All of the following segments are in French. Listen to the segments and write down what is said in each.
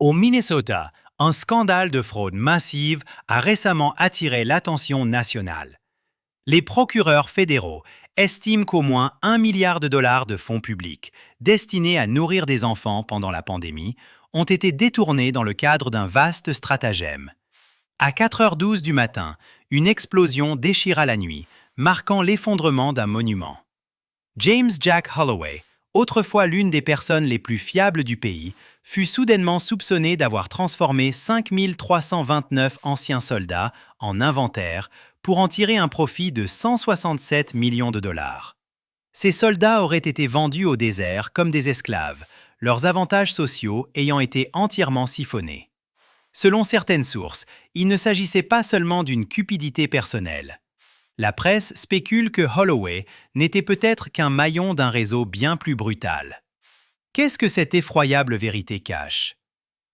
Au Minnesota, un scandale de fraude massive a récemment attiré l'attention nationale. Les procureurs fédéraux estiment qu'au moins 1 milliard de dollars de fonds publics destinés à nourrir des enfants pendant la pandémie ont été détournés dans le cadre d'un vaste stratagème. À 4h12 du matin, une explosion déchira la nuit, marquant l'effondrement d'un monument. James Jack Holloway, autrefois l'une des personnes les plus fiables du pays, fut soudainement soupçonné d'avoir transformé 5 329 anciens soldats en inventaire pour en tirer un profit de 167 millions de dollars. Ces soldats auraient été vendus au désert comme des esclaves, leurs avantages sociaux ayant été entièrement siphonnés. Selon certaines sources, il ne s'agissait pas seulement d'une cupidité personnelle. La presse spécule que Holloway n'était peut-être qu'un maillon d'un réseau bien plus brutal. Qu'est-ce que cette effroyable vérité cache?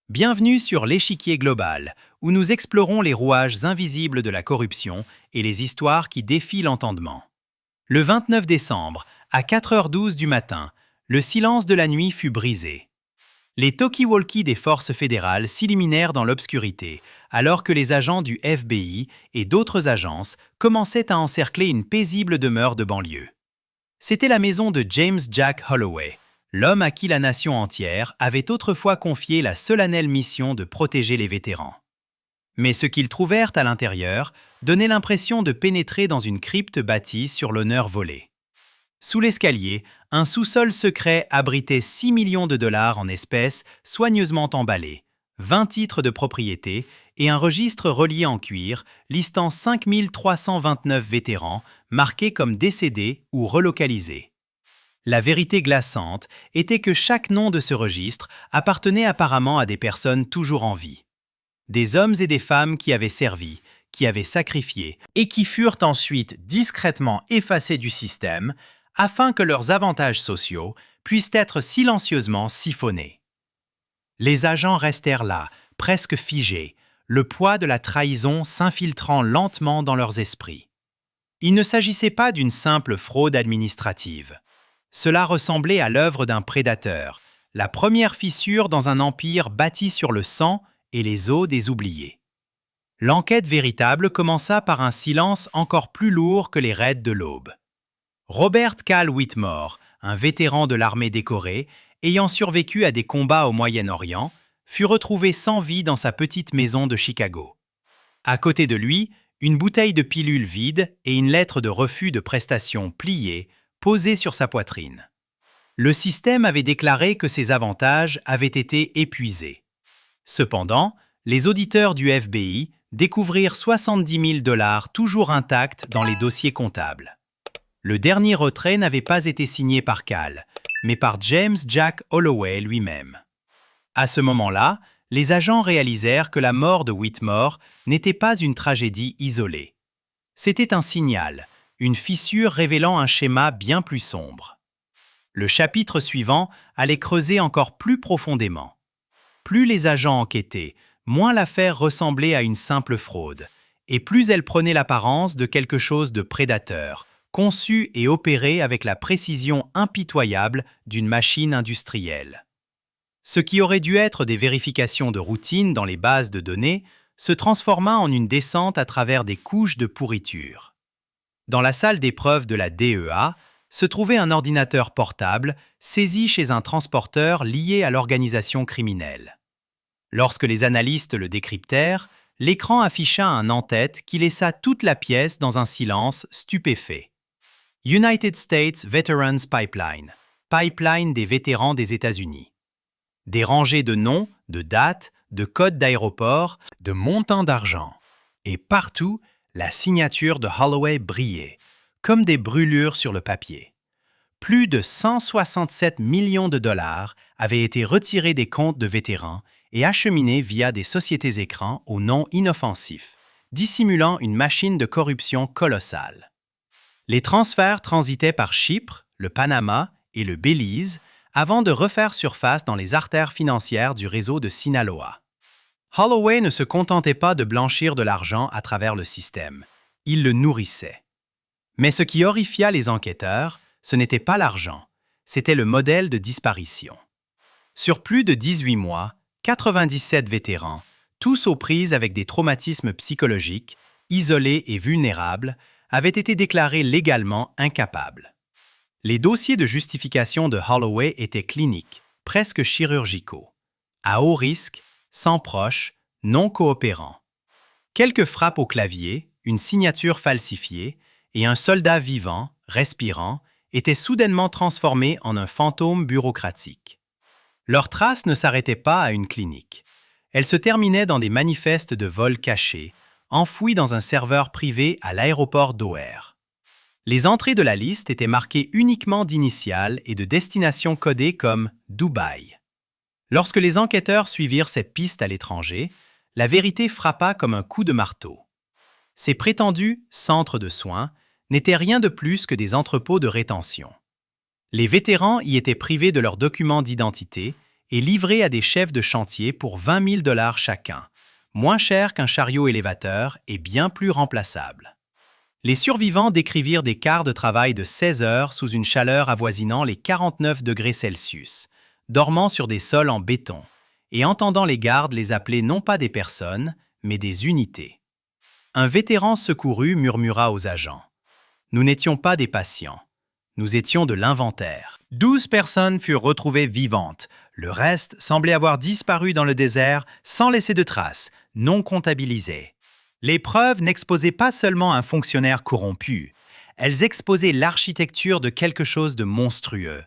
Bienvenue sur l'échiquier global, où nous explorons les rouages invisibles de la corruption et les histoires qui défient l'entendement. Le 29 décembre, à 4h12 du matin, le silence de la nuit fut brisé. Les talkie-walkies des forces fédérales s'illuminèrent dans l'obscurité, alors que les agents du FBI et d'autres agences commençaient à encercler une paisible demeure de banlieue. C'était la maison de James Jack Holloway, l'homme à qui la nation entière avait autrefois confié la solennelle mission de protéger les vétérans. Mais ce qu'ils trouvèrent à l'intérieur donnait l'impression de pénétrer dans une crypte bâtie sur l'honneur volé. Sous l'escalier, un sous-sol secret abritait 6 millions de dollars en espèces soigneusement emballés, 20 titres de propriété et un registre relié en cuir listant 5 329 vétérans marqués comme décédés ou relocalisés. La vérité glaçante était que chaque nom de ce registre appartenait apparemment à des personnes toujours en vie. Des hommes et des femmes qui avaient servi, qui avaient sacrifié et qui furent ensuite discrètement effacés du système afin que leurs avantages sociaux puissent être silencieusement siphonnés. Les agents restèrent là, presque figés, le poids de la trahison s'infiltrant lentement dans leurs esprits. Il ne s'agissait pas d'une simple fraude administrative. Cela ressemblait à l'œuvre d'un prédateur, la première fissure dans un empire bâti sur le sang et les os des oubliés. L'enquête véritable commença par un silence encore plus lourd que les raids de l'aube. Robert Cal Whitmore, un vétéran de l'armée décorée, ayant survécu à des combats au Moyen-Orient, fut retrouvé sans vie dans sa petite maison de Chicago. À côté de lui, une bouteille de pilule vide et une lettre de refus de prestation pliée posée sur sa poitrine. Le système avait déclaré que ses avantages avaient été épuisés. Cependant, les auditeurs du FBI découvrirent 70 000 dollars toujours intacts dans les dossiers comptables. Le dernier retrait n'avait pas été signé par Cal, mais par James Jack Holloway lui-même. À ce moment-là, les agents réalisèrent que la mort de Whitmore n'était pas une tragédie isolée. C'était un signal, une fissure révélant un schéma bien plus sombre. Le chapitre suivant allait creuser encore plus profondément. Plus les agents enquêtaient, moins l'affaire ressemblait à une simple fraude, et plus elle prenait l'apparence de quelque chose de prédateur, conçu et opéré avec la précision impitoyable d'une machine industrielle. Ce qui aurait dû être des vérifications de routine dans les bases de données se transforma en une descente à travers des couches de pourriture. Dans la salle d'épreuve de la DEA se trouvait un ordinateur portable saisi chez un transporteur lié à l'organisation criminelle. Lorsque les analystes le décryptèrent, l'écran afficha un en-tête qui laissa toute la pièce dans un silence stupéfait. United States Veterans Pipeline, pipeline des vétérans des États-Unis. Des rangées de noms, de dates, de codes d'aéroport, de montants d'argent. Et partout, la signature de Holloway brillait, comme des brûlures sur le papier. Plus de 167 millions de dollars avaient été retirés des comptes de vétérans et acheminés via des sociétés écrans au nom inoffensif, dissimulant une machine de corruption colossale. Les transferts transitaient par Chypre, le Panama et le Belize avant de refaire surface dans les artères financières du réseau de Sinaloa. Holloway ne se contentait pas de blanchir de l'argent à travers le système, il le nourrissait. Mais ce qui horrifia les enquêteurs, ce n'était pas l'argent, c'était le modèle de disparition. Sur plus de 18 mois, 97 vétérans, tous aux prises avec des traumatismes psychologiques, isolés et vulnérables, avaient été déclarés légalement incapables. Les dossiers de justification de Holloway étaient cliniques, presque chirurgicaux, à haut risque, sans proches, non coopérants. Quelques frappes au clavier, une signature falsifiée et un soldat vivant, respirant, étaient soudainement transformés en un fantôme bureaucratique. Leurs traces ne s'arrêtaient pas à une clinique. Elles se terminaient dans des manifestes de vol cachés, enfouis dans un serveur privé à l'aéroport d'O'Hare. Les entrées de la liste étaient marquées uniquement d'initiales et de destinations codées comme Dubaï. Lorsque les enquêteurs suivirent cette piste à l'étranger, la vérité frappa comme un coup de marteau. Ces prétendus centres de soins n'étaient rien de plus que des entrepôts de rétention. Les vétérans y étaient privés de leurs documents d'identité et livrés à des chefs de chantier pour 20 000 $ chacun, moins cher qu'un chariot élévateur et bien plus remplaçable. Les survivants décrivirent des quarts de travail de 16 heures sous une chaleur avoisinant les 49 degrés Celsius, dormant sur des sols en béton, et entendant les gardes les appeler non pas des personnes, mais des unités. Un vétéran secouru murmura aux agents. « Nous n'étions pas des patients. Nous étions de l'inventaire. » 12 personnes furent retrouvées vivantes. Le reste semblait avoir disparu dans le désert sans laisser de traces, non comptabilisées. Les preuves n'exposaient pas seulement un fonctionnaire corrompu, elles exposaient l'architecture de quelque chose de monstrueux.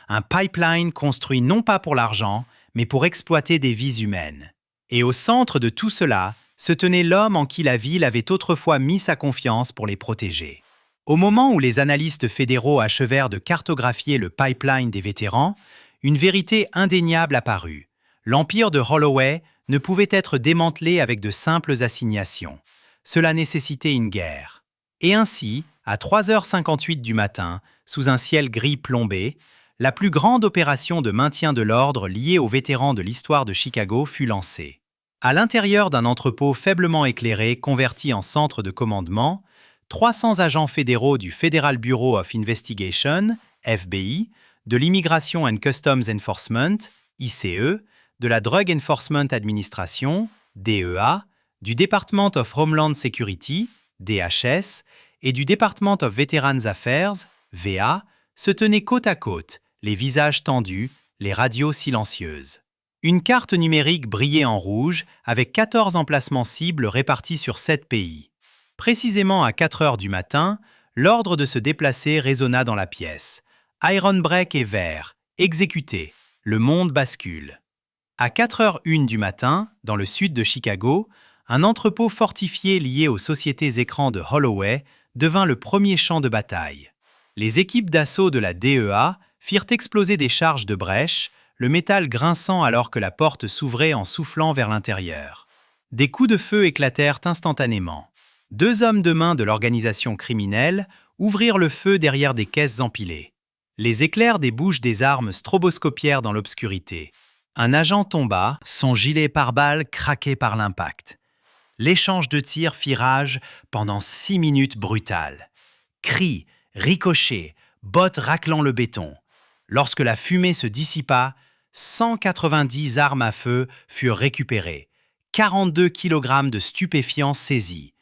Un pipeline construit non pas pour l'argent, mais pour exploiter des vies humaines. Et au centre de tout cela se tenait l'homme en qui la ville avait autrefois mis sa confiance pour les protéger. Au moment où les analystes fédéraux achevèrent de cartographier le pipeline des vétérans, une vérité indéniable apparut. L'empire de Holloway ne pouvait être démantelé avec de simples assignations. Cela nécessitait une guerre. Et ainsi, à 3h58 du matin, sous un ciel gris plombé, la plus grande opération de maintien de l'ordre liée aux vétérans de l'histoire de Chicago fut lancée. À l'intérieur d'un entrepôt faiblement éclairé converti en centre de commandement, 300 agents fédéraux du Federal Bureau of Investigation, FBI, de l'Immigration and Customs Enforcement, ICE, de la Drug Enforcement Administration, DEA, du Department of Homeland Security, DHS, et du Department of Veterans Affairs, VA, se tenaient côte à côte, les visages tendus, les radios silencieuses. Une carte numérique brillait en rouge avec 14 emplacements cibles répartis sur 7 pays. Précisément à 4 heures du matin, l'ordre de se déplacer résonna dans la pièce. Iron Break est vert, exécuté, le monde bascule. À 4h01 du matin, dans le sud de Chicago, un entrepôt fortifié lié aux sociétés écrans de Holloway devint le premier champ de bataille. Les équipes d'assaut de la DEA firent exploser des charges de brèche, le métal grinçant alors que la porte s'ouvrait en soufflant vers l'intérieur. Des coups de feu éclatèrent instantanément. 2 hommes de main de l'organisation criminelle ouvrirent le feu derrière des caisses empilées. Les éclairs des bouches des armes stroboscopièrent dans l'obscurité. Un agent tomba, son gilet pare-balles craqué par l'impact. L'échange de tirs fit rage pendant 6 minutes brutales. Cris, ricochets, bottes raclant le béton. Lorsque la fumée se dissipa, 190 armes à feu furent récupérées, 42 kg de stupéfiants saisis,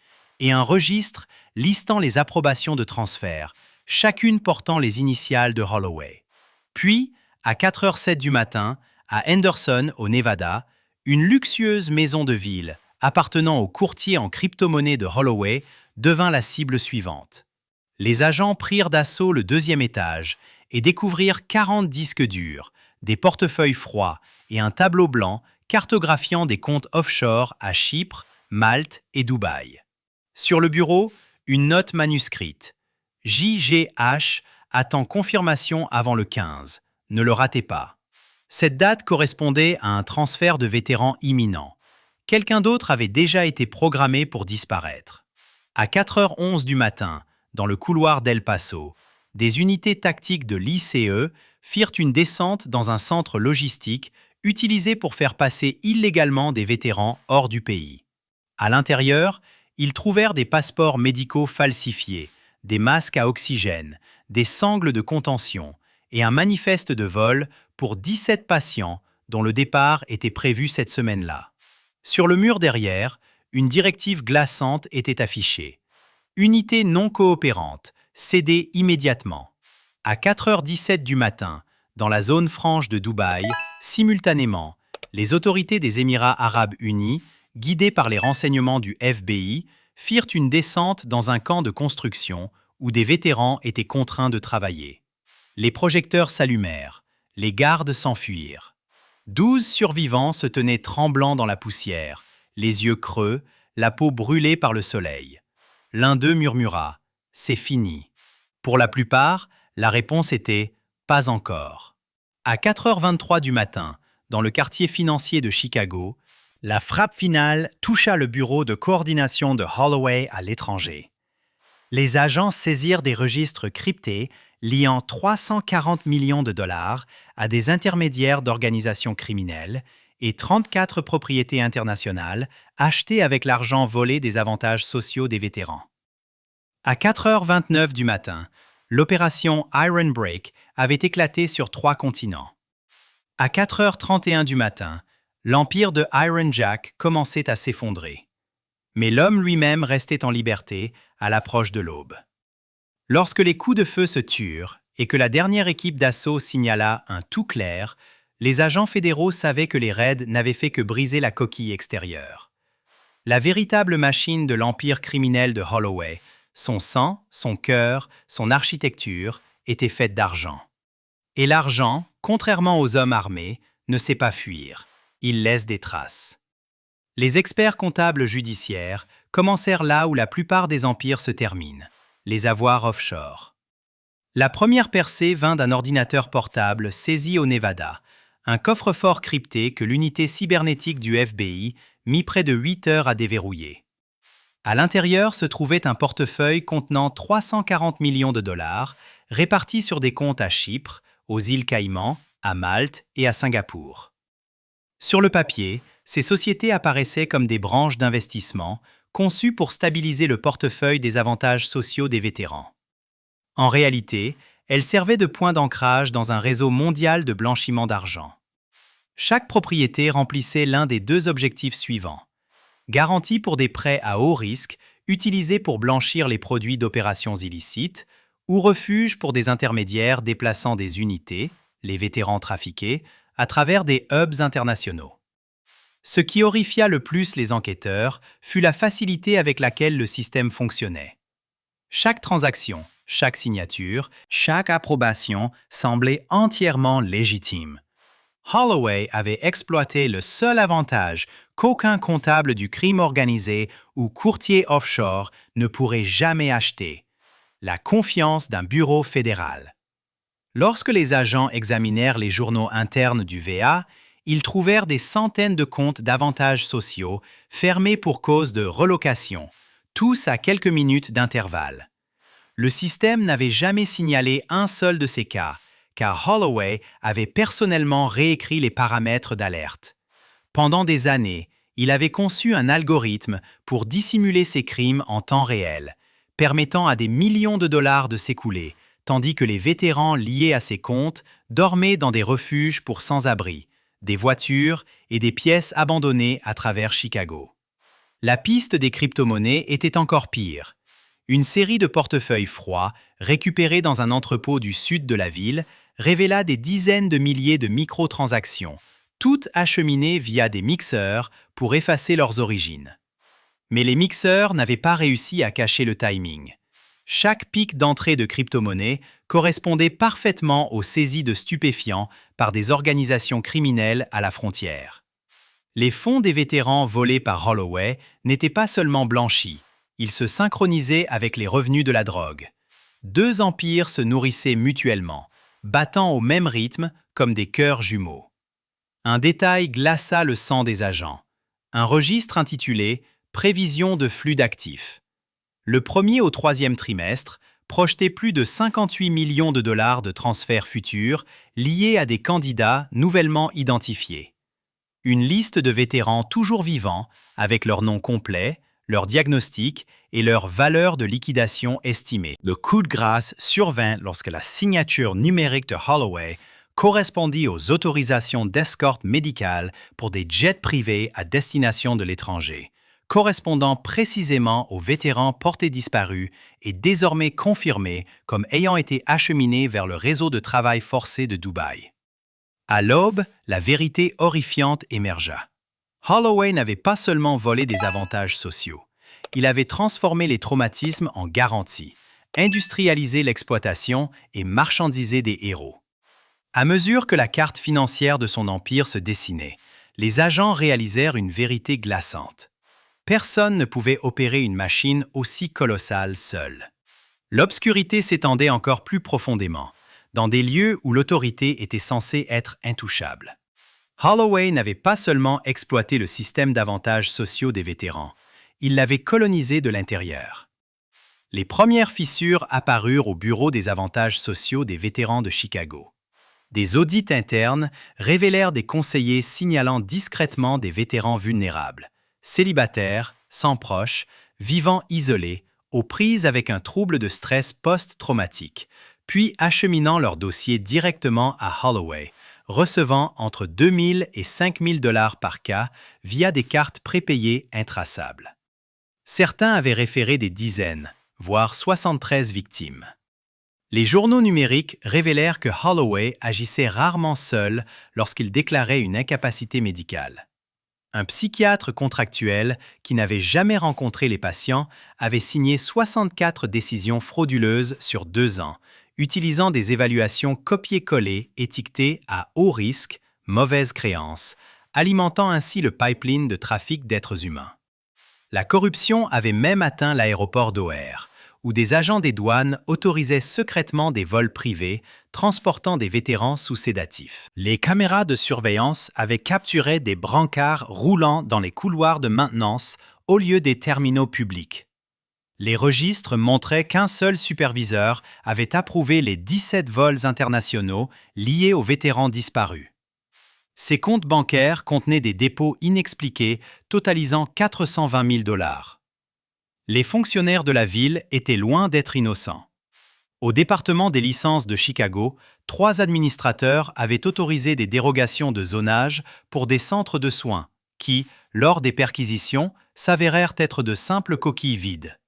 et un registre listant les approbations de transfert, chacune portant les initiales de Holloway. Puis, à 4h07 du matin, à Henderson, au Nevada, une luxueuse maison de ville appartenant au courtier en crypto-monnaie de Holloway devint la cible suivante. Les agents prirent d'assaut le 2e étage et découvrirent 40 disques durs, des portefeuilles froids et un tableau blanc cartographiant des comptes offshore à Chypre, Malte et Dubaï. Sur le bureau, une note manuscrite. JGH attend confirmation avant le 15. Ne le ratez pas. Cette date correspondait à un transfert de vétérans imminent. Quelqu'un d'autre avait déjà été programmé pour disparaître. À 4h11 du matin, dans le couloir d'El Paso, des unités tactiques de l'ICE firent une descente dans un centre logistique utilisé pour faire passer illégalement des vétérans hors du pays. À l'intérieur, ils trouvèrent des passeports médicaux falsifiés, des masques à oxygène, des sangles de contention et un manifeste de vol pour 17 patients, dont le départ était prévu cette semaine-là. Sur le mur derrière, une directive glaçante était affichée. Unité non coopérante, cédée immédiatement. À 4h17 du matin, dans la zone franche de Dubaï, simultanément, les autorités des Émirats arabes unis, guidées par les renseignements du FBI, firent une descente dans un camp de construction où des vétérans étaient contraints de travailler. Les projecteurs s'allumèrent, les gardes s'enfuirent. 12 survivants se tenaient tremblants dans la poussière, les yeux creux, la peau brûlée par le soleil. L'un d'eux murmura « C'est fini ». Pour la plupart, la réponse était « Pas encore ». À 4h23 du matin, dans le quartier financier de Chicago, la frappe finale toucha le bureau de coordination de Holloway à l'étranger. Les agents saisirent des registres cryptés liant 340 millions de dollars à des intermédiaires d'organisations criminelles et 34 propriétés internationales achetées avec l'argent volé des avantages sociaux des vétérans. À 4h29 du matin, l'opération Iron Break avait éclaté sur 3 continents. À 4h31 du matin, l'empire de Iron Jack commençait à s'effondrer. Mais l'homme lui-même restait en liberté à l'approche de l'aube. Lorsque les coups de feu se turent et que la dernière équipe d'assaut signala un tout clair, les agents fédéraux savaient que les raids n'avaient fait que briser la coquille extérieure. La véritable machine de l'empire criminel de Holloway, son sang, son cœur, son architecture, était faite d'argent. Et l'argent, contrairement aux hommes armés, ne sait pas fuir. Il laisse des traces. Les experts comptables judiciaires commencèrent là où la plupart des empires se terminent, les avoirs offshore. La première percée vint d'un ordinateur portable saisi au Nevada, un coffre-fort crypté que l'unité cybernétique du FBI mit près de 8 heures à déverrouiller. À l'intérieur se trouvait un portefeuille contenant 340 millions de dollars, répartis sur des comptes à Chypre, aux îles Caïmans, à Malte et à Singapour. Sur le papier, ces sociétés apparaissaient comme des branches d'investissement conçues pour stabiliser le portefeuille des avantages sociaux des vétérans. En réalité, elles servaient de point d'ancrage dans un réseau mondial de blanchiment d'argent. Chaque propriété remplissait l'un des 2 objectifs suivants. Garantie pour des prêts à haut risque, utilisés pour blanchir les produits d'opérations illicites, ou refuge pour des intermédiaires déplaçant des unités, les vétérans trafiqués, à travers des hubs internationaux. Ce qui horrifia le plus les enquêteurs fut la facilité avec laquelle le système fonctionnait. Chaque transaction, chaque signature, chaque approbation semblait entièrement légitime. Holloway avait exploité le seul avantage qu'aucun comptable du crime organisé ou courtier offshore ne pourrait jamais acheter: la confiance d'un bureau fédéral. Lorsque les agents examinèrent les journaux internes du VA, ils trouvèrent des centaines de comptes d'avantages sociaux fermés pour cause de relocation, tous à quelques minutes d'intervalle. Le système n'avait jamais signalé un seul de ces cas, car Holloway avait personnellement réécrit les paramètres d'alerte. Pendant des années, il avait conçu un algorithme pour dissimuler ces crimes en temps réel, permettant à des millions de dollars de s'écouler, tandis que les vétérans liés à ces comptes dormaient dans des refuges pour sans-abri, des voitures et des pièces abandonnées à travers Chicago. La piste des crypto-monnaies était encore pire. Une série de portefeuilles froids, récupérés dans un entrepôt du sud de la ville, révéla des dizaines de milliers de microtransactions, toutes acheminées via des mixeurs pour effacer leurs origines. Mais les mixeurs n'avaient pas réussi à cacher le timing. Chaque pic d'entrée de crypto-monnaie correspondait parfaitement aux saisies de stupéfiants par des organisations criminelles à la frontière. Les fonds des vétérans volés par Holloway n'étaient pas seulement blanchis, ils se synchronisaient avec les revenus de la drogue. 2 empires se nourrissaient mutuellement, battant au même rythme comme des cœurs jumeaux. Un détail glaça le sang des agents. Un registre intitulé « Prévision de flux d'actifs ». Le premier au 3e trimestre projetait plus de 58 millions de dollars de transferts futurs liés à des candidats nouvellement identifiés. Une liste de vétérans toujours vivants, avec leur nom complet, leur diagnostic et leur valeur de liquidation estimée. Le coup de grâce survint lorsque la signature numérique de Holloway correspondit aux autorisations d'escorte médicale pour des jets privés à destination de l'étranger, correspondant précisément aux vétérans portés disparus et désormais confirmés comme ayant été acheminés vers le réseau de travail forcé de Dubaï. À l'aube, la vérité horrifiante émergea. Holloway n'avait pas seulement volé des avantages sociaux, il avait transformé les traumatismes en garanties, industrialisé l'exploitation et marchandisé des héros. À mesure que la carte financière de son empire se dessinait, les agents réalisèrent une vérité glaçante. Personne ne pouvait opérer une machine aussi colossale seul. L'obscurité s'étendait encore plus profondément, dans des lieux où l'autorité était censée être intouchable. Holloway n'avait pas seulement exploité le système d'avantages sociaux des vétérans, il l'avait colonisé de l'intérieur. Les premières fissures apparurent au Bureau des avantages sociaux des vétérans de Chicago. Des audits internes révélèrent des conseillers signalant discrètement des vétérans vulnérables, célibataires, sans proches, vivant isolés, aux prises avec un trouble de stress post-traumatique, puis acheminant leur dossier directement à Holloway, recevant entre 2 000 et 5 000 $ par cas via des cartes prépayées intraçables. Certains avaient référé des dizaines, voire 73 victimes. Les journaux numériques révélèrent que Holloway agissait rarement seul lorsqu'il déclarait une incapacité médicale. Un psychiatre contractuel qui n'avait jamais rencontré les patients avait signé 64 décisions frauduleuses sur 2 ans, utilisant des évaluations copiées-collées étiquetées à haut risque, mauvaise créance, alimentant ainsi le pipeline de trafic d'êtres humains. La corruption avait même atteint l'aéroport d'O'Hare, où des agents des douanes autorisaient secrètement des vols privés transportant des vétérans sous sédatifs. Les caméras de surveillance avaient capturé des brancards roulant dans les couloirs de maintenance au lieu des terminaux publics. Les registres montraient qu'un seul superviseur avait approuvé les 17 vols internationaux liés aux vétérans disparus. Ces comptes bancaires contenaient des dépôts inexpliqués totalisant 420 000 $. Les fonctionnaires de la ville étaient loin d'être innocents. Au département des licences de Chicago, 3 administrateurs avaient autorisé des dérogations de zonage pour des centres de soins qui, lors des perquisitions, s'avérèrent être de simples coquilles vides.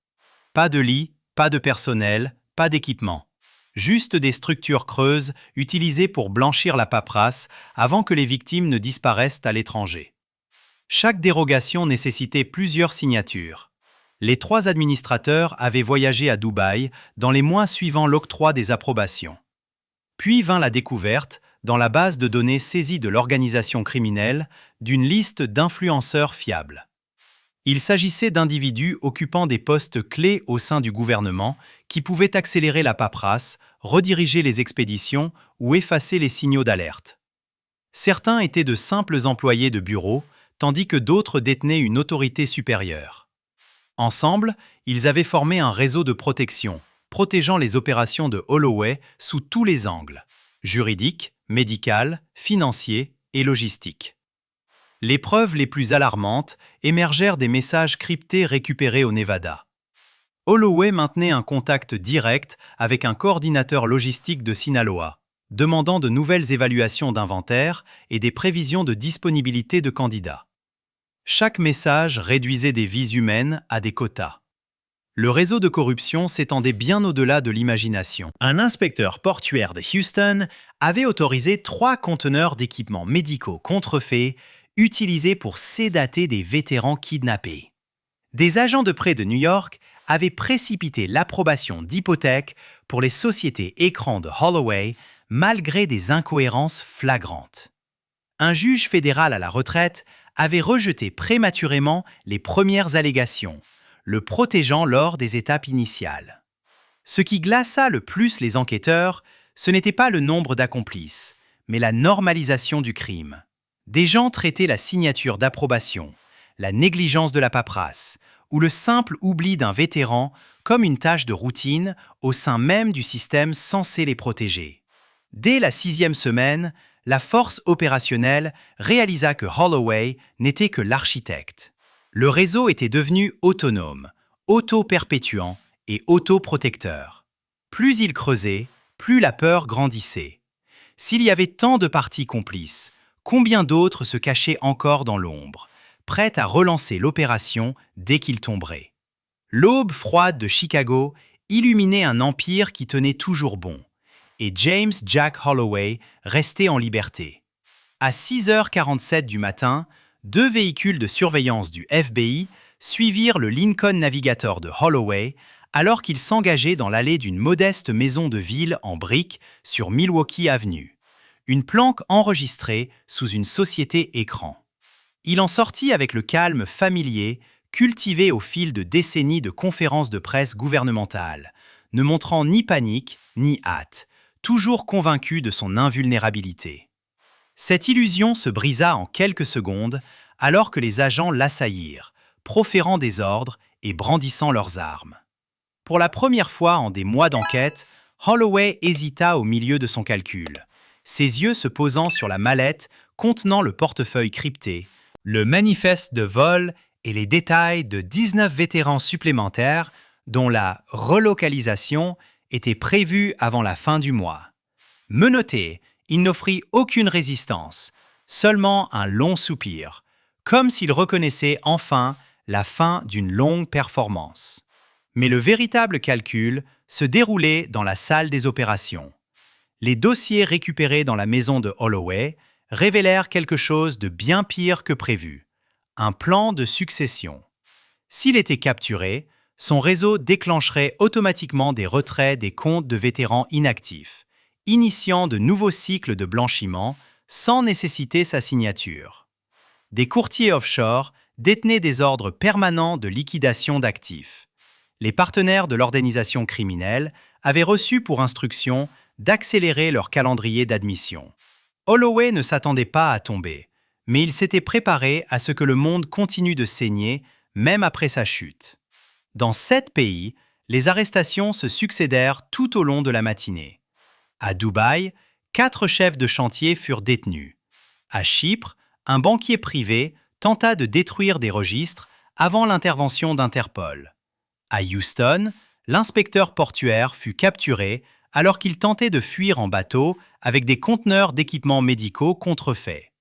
Pas de lit, pas de personnel, pas d'équipement. Juste des structures creuses utilisées pour blanchir la paperasse avant que les victimes ne disparaissent à l'étranger. Chaque dérogation nécessitait plusieurs signatures. Les 3 administrateurs avaient voyagé à Dubaï dans les mois suivant l'octroi des approbations. Puis vint la découverte, dans la base de données saisie de l'organisation criminelle, d'une liste d'influenceurs fiables. Il s'agissait d'individus occupant des postes clés au sein du gouvernement qui pouvaient accélérer la paperasse, rediriger les expéditions ou effacer les signaux d'alerte. Certains étaient de simples employés de bureau, tandis que d'autres détenaient une autorité supérieure. Ensemble, ils avaient formé un réseau de protection, protégeant les opérations de Holloway sous tous les angles, juridiques, médicales, financiers et logistiques. Les preuves les plus alarmantes émergèrent des messages cryptés récupérés au Nevada. Holloway maintenait un contact direct avec un coordinateur logistique de Sinaloa, demandant de nouvelles évaluations d'inventaire et des prévisions de disponibilité de candidats. Chaque message réduisait des vies humaines à des quotas. Le réseau de corruption s'étendait bien au-delà de l'imagination. Un inspecteur portuaire de Houston avait autorisé 3 conteneurs d'équipements médicaux contrefaits utilisés pour sédater des vétérans kidnappés. Des agents de prêt de New York avaient précipité l'approbation d'hypothèques pour les sociétés écrans de Holloway malgré des incohérences flagrantes. Un juge fédéral à la retraite avait rejeté prématurément les premières allégations, le protégeant lors des étapes initiales. Ce qui glaça le plus les enquêteurs, ce n'était pas le nombre d'accomplices, mais la normalisation du crime. Des gens traitaient la signature d'approbation, la négligence de la paperasse ou le simple oubli d'un vétéran comme une tâche de routine au sein même du système censé les protéger. Dès la 6e semaine, la force opérationnelle réalisa que Holloway n'était que l'architecte. Le réseau était devenu autonome, auto-perpétuant et auto-protecteur. Plus il creusait, plus la peur grandissait. S'il y avait tant de parties complices, combien d'autres se cachaient encore dans l'ombre, prêtes à relancer l'opération dès qu'il tomberait? L'aube froide de Chicago illuminait un empire qui tenait toujours bon, et James Jack Holloway restait en liberté. À 6h47 du matin, 2 véhicules de surveillance du FBI suivirent le Lincoln Navigator de Holloway alors qu'il s'engageait dans l'allée d'une modeste maison de ville en briques sur Milwaukee Avenue. Une planque enregistrée sous une société écran. Il en sortit avec le calme familier, cultivé au fil de décennies de conférences de presse gouvernementales, ne montrant ni panique ni hâte, toujours convaincu de son invulnérabilité. Cette illusion se brisa en quelques secondes alors que les agents l'assaillirent, proférant des ordres et brandissant leurs armes. Pour la première fois en des mois d'enquête, Holloway hésita au milieu de son calcul, ses yeux se posant sur la mallette contenant le portefeuille crypté, le manifeste de vol et les détails de 19 vétérans supplémentaires dont la relocalisation était prévue avant la fin du mois. Menotté, il n'offrit aucune résistance, seulement un long soupir, comme s'il reconnaissait enfin la fin d'une longue performance. Mais le véritable calcul se déroulait dans la salle des opérations. Les dossiers récupérés dans la maison de Holloway révélèrent quelque chose de bien pire que prévu, un plan de succession. S'il était capturé, son réseau déclencherait automatiquement des retraits des comptes de vétérans inactifs, initiant de nouveaux cycles de blanchiment sans nécessiter sa signature. Des courtiers offshore détenaient des ordres permanents de liquidation d'actifs. Les partenaires de l'organisation criminelle avaient reçu pour instruction d'accélérer leur calendrier d'admission. Holloway ne s'attendait pas à tomber, mais il s'était préparé à ce que le monde continue de saigner, même après sa chute. Dans 7 pays, les arrestations se succédèrent tout au long de la matinée. À Dubaï, 4 chefs de chantier furent détenus. À Chypre, un banquier privé tenta de détruire des registres avant l'intervention d'Interpol. À Houston, l'inspecteur portuaire fut capturé alors qu'il tentait de fuir en bateau avec des conteneurs d'équipements médicaux contrefaits.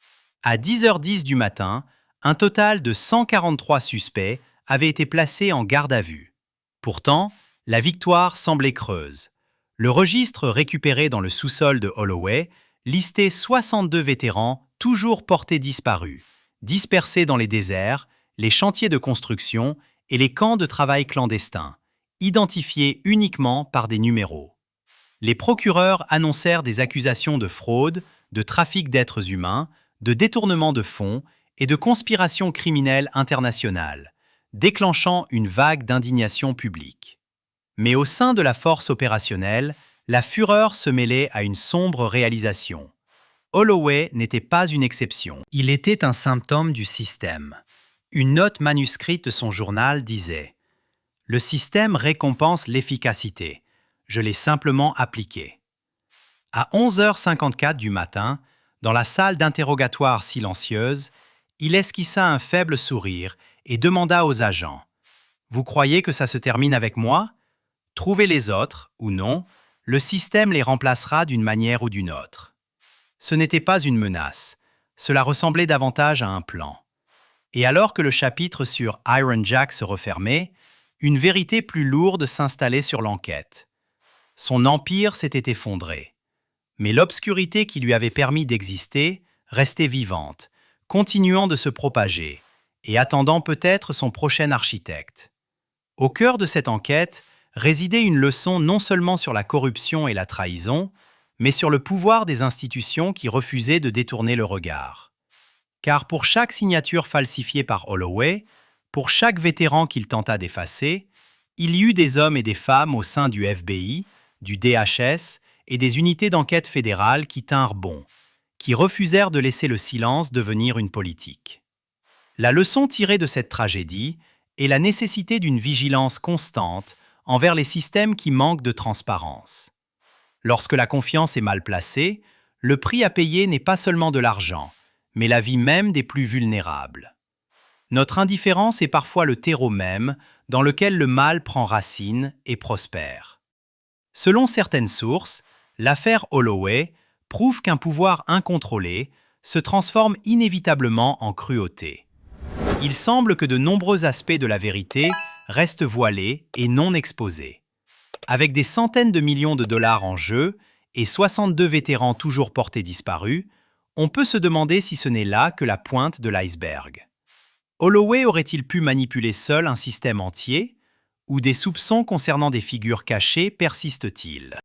À 10h10 du matin, un total de 143 suspects avaient été placés en garde à vue. Pourtant, la victoire semblait creuse. Le registre récupéré dans le sous-sol de Holloway listait 62 vétérans toujours portés disparus, dispersés dans les déserts, les chantiers de construction et les camps de travail clandestins, identifiés uniquement par des numéros. Les procureurs annoncèrent des accusations de fraude, de trafic d'êtres humains, de détournement de fonds et de conspiration criminelle internationale, déclenchant une vague d'indignation publique. Mais au sein de la force opérationnelle, la fureur se mêlait à une sombre réalisation. Holloway n'était pas une exception. Il était un symptôme du système. Une note manuscrite de son journal disait « Le système récompense l'efficacité. Je l'ai simplement appliqué. » À 11h54 du matin, dans la salle d'interrogatoire silencieuse, il esquissa un faible sourire et demanda aux agents « Vous croyez que ça se termine avec moi? Trouvez les autres, ou non, le système les remplacera d'une manière ou d'une autre. » Ce n'était pas une menace, cela ressemblait davantage à un plan. Et alors que le chapitre sur Iron Jack se refermait, une vérité plus lourde s'installait sur l'enquête. Son empire s'était effondré. Mais l'obscurité qui lui avait permis d'exister restait vivante, continuant de se propager et attendant peut-être son prochain architecte. Au cœur de cette enquête résidait une leçon non seulement sur la corruption et la trahison, mais sur le pouvoir des institutions qui refusaient de détourner le regard. Car pour chaque signature falsifiée par Holloway, pour chaque vétéran qu'il tenta d'effacer, il y eut des hommes et des femmes au sein du FBI, du DHS et des unités d'enquête fédérales qui tinrent bon, qui refusèrent de laisser le silence devenir une politique. La leçon tirée de cette tragédie est la nécessité d'une vigilance constante envers les systèmes qui manquent de transparence. Lorsque la confiance est mal placée, le prix à payer n'est pas seulement de l'argent, mais la vie même des plus vulnérables. Notre indifférence est parfois le terreau même dans lequel le mal prend racine et prospère. Selon certaines sources, l'affaire Holloway prouvent qu'un pouvoir incontrôlé se transforme inévitablement en cruauté. Il semble que de nombreux aspects de la vérité restent voilés et non exposés. Avec des centaines de millions de dollars en jeu et 62 vétérans toujours portés disparus, on peut se demander si ce n'est là que la pointe de l'iceberg. Holloway aurait-il pu manipuler seul un système entier? Ou des soupçons concernant des figures cachées persistent-ils?